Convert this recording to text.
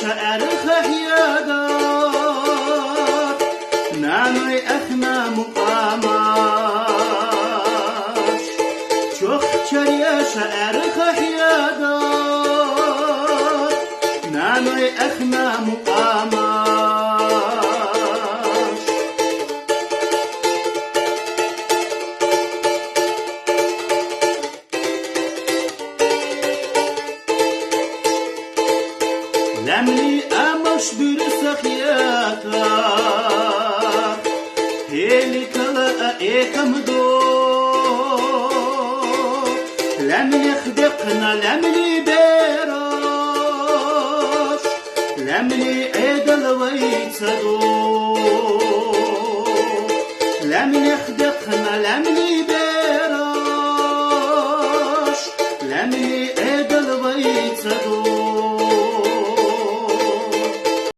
شعر خحيادات نانوي اخنا مقاماش çok çeriye şair khahyadat nanoy akhna muqamash lamli amash bir sakhiyata heli kala ekamdo لم يخدقنا لم يبيراش لم يعيد الويتدو لم يخدقنا لم يبيراش لم